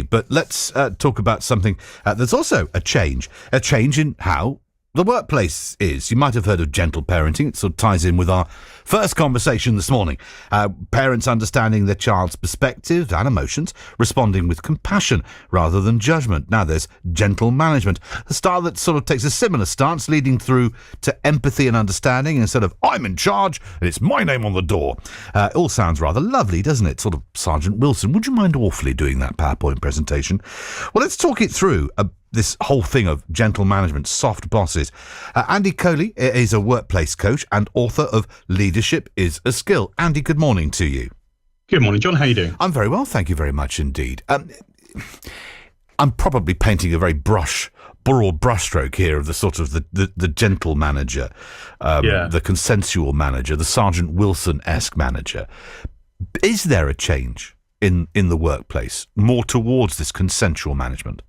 But let's talk about something that's also a change in how the workplace is. You might have heard of gentle parenting. It sort of ties in with our first conversation this morning. Parents understanding their child's perspectives and emotions, responding with compassion rather than judgment. Now there's gentle management, a style that sort of takes a similar stance, leading through to empathy and understanding instead of I'm in charge and it's my name on the door. It all sounds rather lovely, doesn't it? Sort of Sergeant Wilson. Would you mind awfully doing that PowerPoint presentation? Well, let's talk it through. This whole thing of gentle management, soft bosses. Andy Coley is a workplace coach and author of Leadership is a Skill. Andy, good morning to you. Good morning, John. How are you doing? I'm very well, thank you very much indeed. I'm probably painting a very broad brushstroke here of the sort of the gentle manager, the consensual manager, the Sergeant Wilson-esque manager. Is there a change in the workplace more towards this consensual management?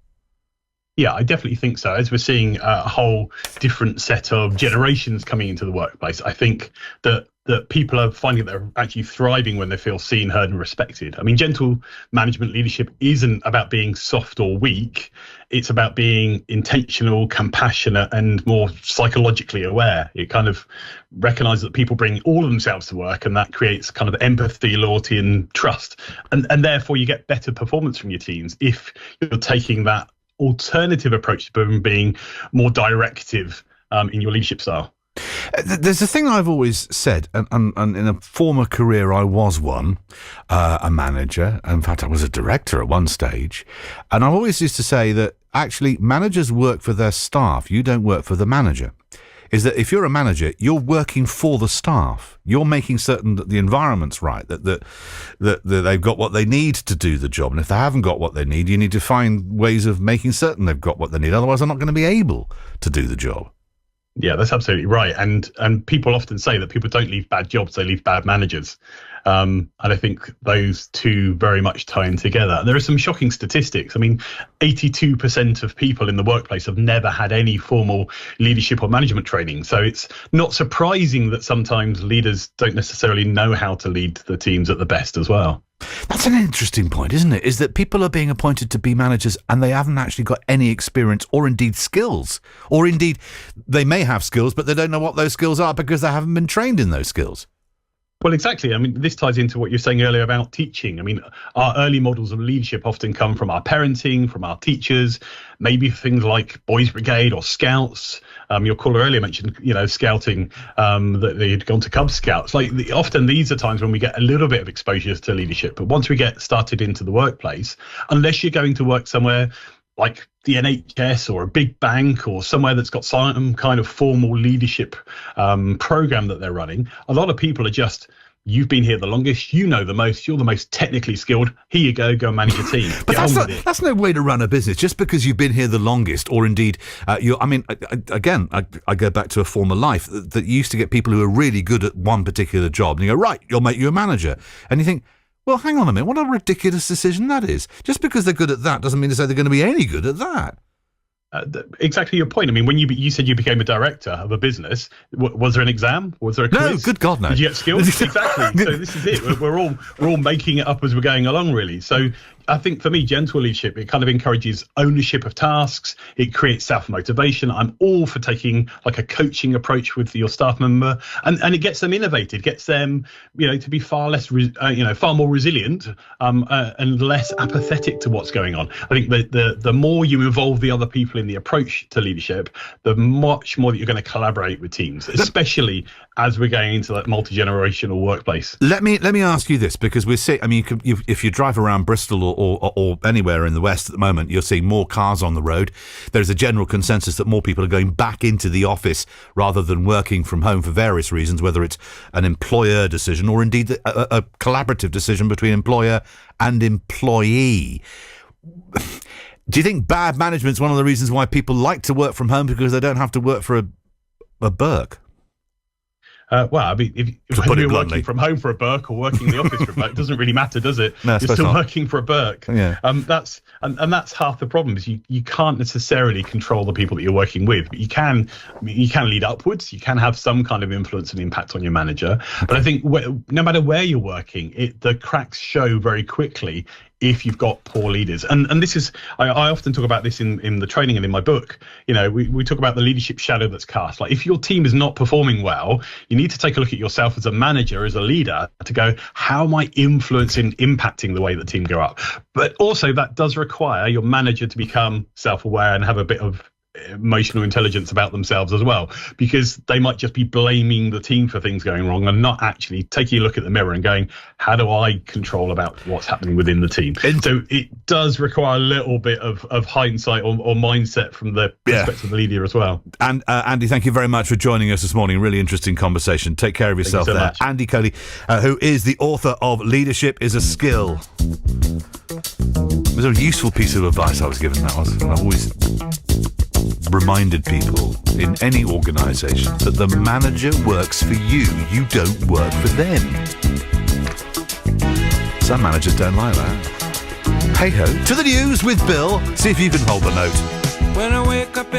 Yeah, I definitely think so. As we're seeing a whole different set of generations coming into the workplace, I think that people are finding that they're actually thriving when they feel seen, heard and respected. I mean, gentle management leadership isn't about being soft or weak. It's about being intentional, compassionate and more psychologically aware. It kind of recognises that people bring all of themselves to work, and that creates kind of empathy, loyalty and trust. And therefore you get better performance from your teams if you're taking that alternative approach to being more directive in your leadership style. There's a thing I've always said, and in a former career I was a manager. In fact, I was a director at one stage. And I always used to say that actually managers work for their staff. You don't work for the manager. Is that if you're a manager, you're working for the staff. You're making certain that the environment's right, that they've got what they need to do the job. And if they haven't got what they need, you need to find ways of making certain they've got what they need. Otherwise, they're not going to be able to do the job. Yeah, that's absolutely right. And people often say that people don't leave bad jobs, they leave bad managers. And I think those two very much tie in together. There are some shocking statistics. I mean, 82% of people in the workplace have never had any formal leadership or management training. So it's not surprising that sometimes leaders don't necessarily know how to lead the teams at the best as well. That's an interesting point, isn't it? Is that people are being appointed to be managers and they haven't actually got any experience or indeed skills. Or indeed, they may have skills, but they don't know what those skills are because they haven't been trained in those skills. Well, exactly. I mean, this ties into what you're saying earlier about teaching. I mean, our early models of leadership often come from our parenting, from our teachers, maybe things like Boys Brigade or Scouts. Your caller earlier mentioned, scouting, that they had gone to Cub Scouts. Often these are times when we get a little bit of exposure to leadership. But once we get started into the workplace, unless you're going to work somewhere like the NHS or a big bank or somewhere that's got some kind of formal leadership program that they're running, a lot of people are just, you've been here the longest, you know the most, you're the most technically skilled, here you go and manage a team. But that's no way to run a business. Just because you've been here the longest, or indeed, I go back to a former life that used to get people who are really good at one particular job, and you go, right, you'll make you a manager. And you think, well, hang on a minute, what a ridiculous decision that is. Just because they're good at that doesn't mean to say they're going to be any good at that. Exactly your point. I mean, when you said you became a director of a business, was there an exam? Was there a quiz? No, good God, no. Did you get skills? Exactly. So this is it. We're all making it up as we're going along, really. So I think for me, gentle leadership, it kind of encourages ownership of tasks. It creates self-motivation. I'm all for taking like a coaching approach with your staff member, and it gets them innovative, gets them, to be far more resilient, and less apathetic to what's going on. I think the more you involve the other people in the approach to leadership, the much more that you're going to collaborate with teams, especially as we're going into that multi-generational workplace. Let me ask you this, because we're seeing, if you drive around Bristol or anywhere in the West at the moment, you're seeing more cars on the road. There's a general consensus that more people are going back into the office rather than working from home for various reasons, whether it's an employer decision or indeed a collaborative decision between employer and employee. Do you think bad management is one of the reasons why people like to work from home, because they don't have to work for a Burke? Well, I mean, if you're working from home for a Burke or working in the office for a Burke, it doesn't really matter, does it? No, you're still working for a Burke. Yeah. That's half the problem, is you can't necessarily control the people that you're working with, but you can lead upwards. You can have some kind of influence and impact on your manager. Okay. But I think no matter where you're working, the cracks show very quickly if you've got poor leaders. And this is, I often talk about this in the training and in my book. We talk about the leadership shadow that's cast. Like, if your team is not performing well, you need to take a look at yourself as a manager, as a leader, to go, how am I influencing, impacting the way the team go up? But also that does require your manager to become self-aware and have a bit of emotional intelligence about themselves as well, because they might just be blaming the team for things going wrong and not actually taking a look at the mirror and going, how do I control about what's happening within the team? And so it does require a little bit of hindsight or mindset from the perspective of the leader as well. And Andy, thank you very much for joining us this morning. Really interesting conversation. Take care of yourself. Thank you so much. Andy Coley, who is the author of Leadership is a Skill. It was a useful piece of advice I was given, that was. And I've always reminded people in any organisation that the manager works for you. You don't work for them. Some managers don't like that. Hey ho. To the news with Bill. See if you can hold the note. When I wake up